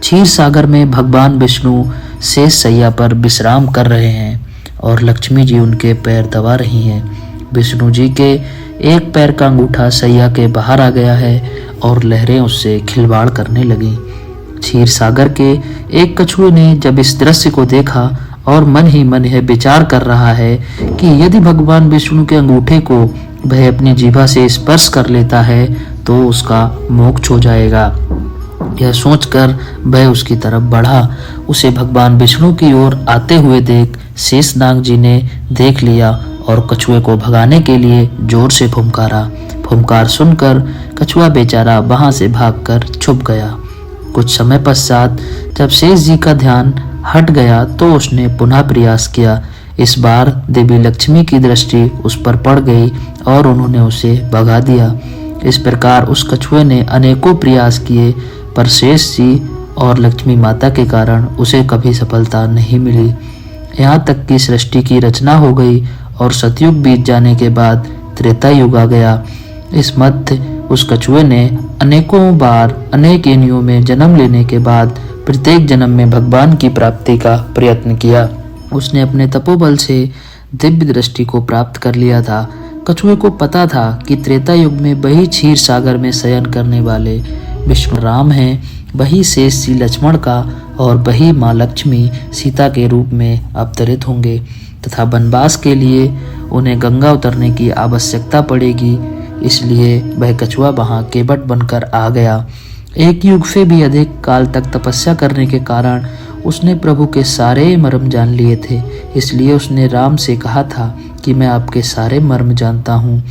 क्षीर सागर में भगवान विष्णु शेष सैया पर विश्राम कर रहे हैं और लक्ष्मी जी उनके पैर दबा रही हैं। विष्णु जी के एक पैर का अंगूठा सैया के बाहर आ गया है और लहरें उससे खिलवाड़ करने लगी। क्षीर सागर के एक कछुए ने जब इस दृश्य को देखा और मन ही मन यह विचार कर रहा है कि यदि भगवान विष्णु के अंगूठे को वह अपनी जीभा से स्पर्श कर लेता है तो उसका मोक्ष हो जाएगा। यह सोचकर वह उसकी तरफ बढ़ा। उसे भगवान विष्णु की ओर आते हुए देख शेषनाग जी ने देख लिया और कछुए को भगाने के लिए जोर से फुंकारा। फुंकार सुनकर कछुआ बेचारा वहां से भागकर छुप गया। कुछ समय पश्चात जब शेष जी का ध्यान हट गया तो उसने पुनः प्रयास किया। इस बार देवी लक्ष्मी की दृष्टि उस पर पड़ गई और उन्होंने उसे भगा दिया। इस प्रकार उस कछुए ने अनेकों प्रयास किए पर शेष जी और लक्ष्मी माता के कारण उसे कभी सफलता नहीं मिली। यहाँ तक कि सृष्टि की रचना हो गई और सतयुग बीत जाने के बाद त्रेता युग आ गया। इस मध्य उस कछुए ने अनेकों बार अनेक योनियों में जन्म लेने के बाद प्रत्येक जन्म में भगवान की प्राप्ति का प्रयत्न किया। उसने अपने तपोबल से दिव्य दृष्टि को प्राप्त कर लिया था। कछुए को पता था कि त्रेता युग में वही क्षीर सागर में शयन करने वाले विष्णु राम हैं, वही शेष जी लक्ष्मण का और वही माँ लक्ष्मी सीता के रूप में अवतरित होंगे तथा वनवास के लिए उन्हें गंगा उतरने की आवश्यकता पड़ेगी। इसलिए वह कछुआ वहां केवट बनकर आ गया। एक युग से भी अधिक काल तक तपस्या करने के कारण उसने प्रभु के सारे मर्म जान लिए थे। इसलिए उसने राम से कहा था कि मैं आपके सारे मर्म जानता हूँ।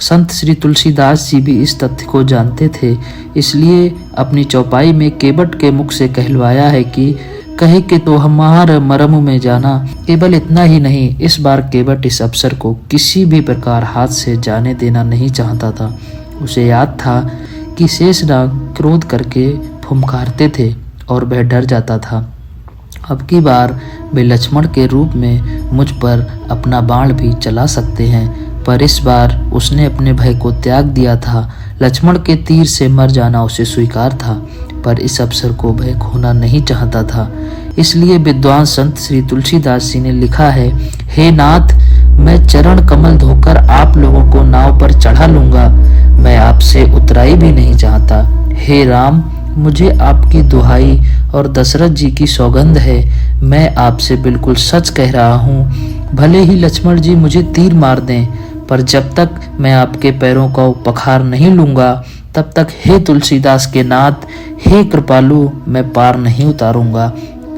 संत श्री तुलसीदास जी भी इस तथ्य को जानते थे, इसलिए अपनी चौपाई में केवट के मुख से कहलवाया है कि कहे कि तो हमार मर्म में जाना। केवल इतना ही नहीं, इस बार केवट इस अवसर को किसी भी प्रकार हाथ से जाने देना नहीं चाहता था। उसे याद था कि शेषनाग क्रोध करके फुंकारते थे और वह डर जाता था। अब की बार वे लक्ष्मण के रूप में मुझ पर अपना बाण भी चला सकते हैं, पर इस बार उसने अपने भय को त्याग दिया था। लक्ष्मण के तीर से मर जाना उसे स्वीकार था, पर इस अवसर को वह खोना नहीं चाहता था। इसलिए विद्वान संत श्री तुलसीदास जी ने लिखा है, हे नाथ, मैं चरण कमल धोकर आप लोगों को नाव पर चढ़ा लूंगा। मैं आपसे उतराई भी नहीं चाहता। हे राम, मुझे आपकी दुहाई और दशरथ जी की सौगंध है, मैं आपसे बिल्कुल सच कह रहा हूँ। भले ही लक्ष्मण जी मुझे तीर मार दें, पर जब तक मैं आपके पैरों का उपहार नहीं लूंगा तब तक हे तुलसीदास के नाथ, हे कृपालु, मैं पार नहीं उतारूंगा।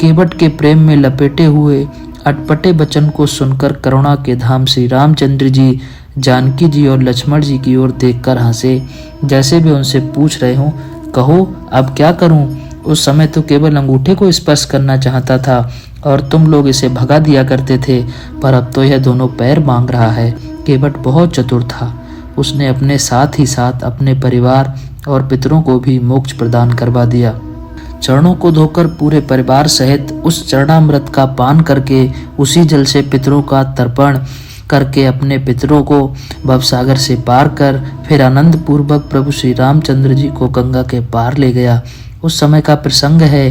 केवट के प्रेम में लपेटे हुए अटपटे वचन को सुनकर करुणा के धाम श्री रामचंद्र जी जानकी जी और लक्ष्मण जी की ओर देखकर हंसे, जैसे भी उनसे पूछ रहे हों, कहो अब क्या करूं? उस समय तो केवल अंगूठे को स्पर्श करना चाहता था और तुम लोग इसे भगा दिया करते थे, पर अब तो यह दोनों पैर मांग रहा है। केवट बहुत चतुर था। उसने अपने साथ ही साथ अपने परिवार और पितरों को भी मोक्ष प्रदान करवा दिया। चरणों को धोकर पूरे परिवार सहित उस चरणामृत का पान करके उसी जल से पितरों का तर्पण करके अपने पितरों को भवसागर से पार कर फिर आनंद पूर्वक प्रभु श्री रामचंद्र जी को गंगा के पार ले गया। उस समय का प्रसंग है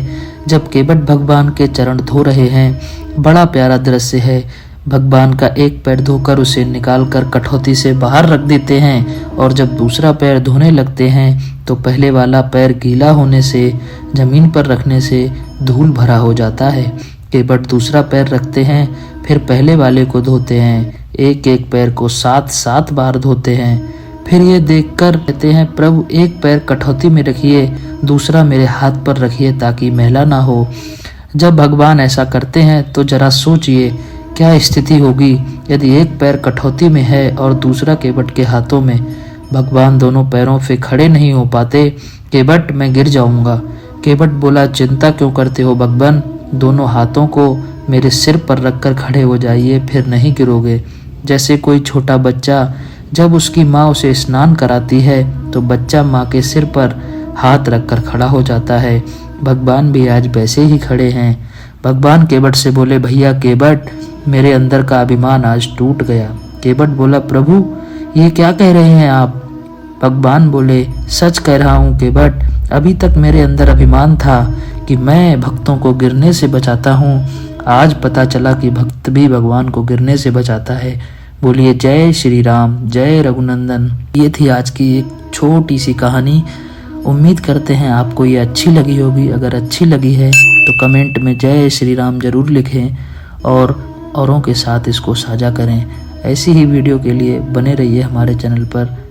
जब केवट भगवान के चरण धो रहे हैं। बड़ा प्यारा दृश्य है। भगवान का एक पैर धोकर उसे निकालकर कठौती से बाहर रख देते हैं और जब दूसरा पैर धोने लगते हैं तो पहले वाला पैर गीला होने से जमीन पर रखने से धूल भरा हो जाता है। केवट दूसरा पैर रखते हैं, फिर पहले वाले को धोते हैं। एक एक पैर को 7-7 बार धोते हैं। फिर ये देखकर कहते हैं, प्रभु एक पैर कठौती में रखिए, दूसरा मेरे हाथ पर रखिए ताकि मैला ना हो। जब भगवान ऐसा करते हैं तो जरा सोचिए क्या स्थिति होगी यदि एक पैर कठौती में है और दूसरा केवट के हाथों में। भगवान दोनों पैरों पे खड़े नहीं हो पाते। केवट, मैं गिर जाऊंगा। केवट बोला, चिंता क्यों करते हो भगवान, दोनों हाथों को मेरे सिर पर रखकर खड़े हो जाइए, फिर नहीं गिरोगे। जैसे कोई छोटा बच्चा जब उसकी माँ उसे स्नान कराती है तो बच्चा माँ के सिर पर हाथ रखकर खड़ा हो जाता है। भगवान भी आज वैसे ही खड़े हैं। भगवान केवट से बोले, भैया केवट, मेरे अंदर का अभिमान आज टूट गया। केवट बोला, प्रभु ये क्या कह रहे हैं आप? भगवान बोले, सच कह रहा हूँ कि बट अभी तक मेरे अंदर अभिमान था कि मैं भक्तों को गिरने से बचाता हूँ, आज पता चला कि भक्त भी भगवान को गिरने से बचाता है। बोलिए जय श्री राम, जय रघुनंदन। ये थी आज की एक छोटी सी कहानी। उम्मीद करते हैं आपको ये अच्छी लगी होगी। अगर अच्छी लगी है तो कमेंट में जय श्री राम ज़रूर लिखें और औरों के साथ इसको साझा करें। ऐसी ही वीडियो के लिए बने रहिए हमारे चैनल पर।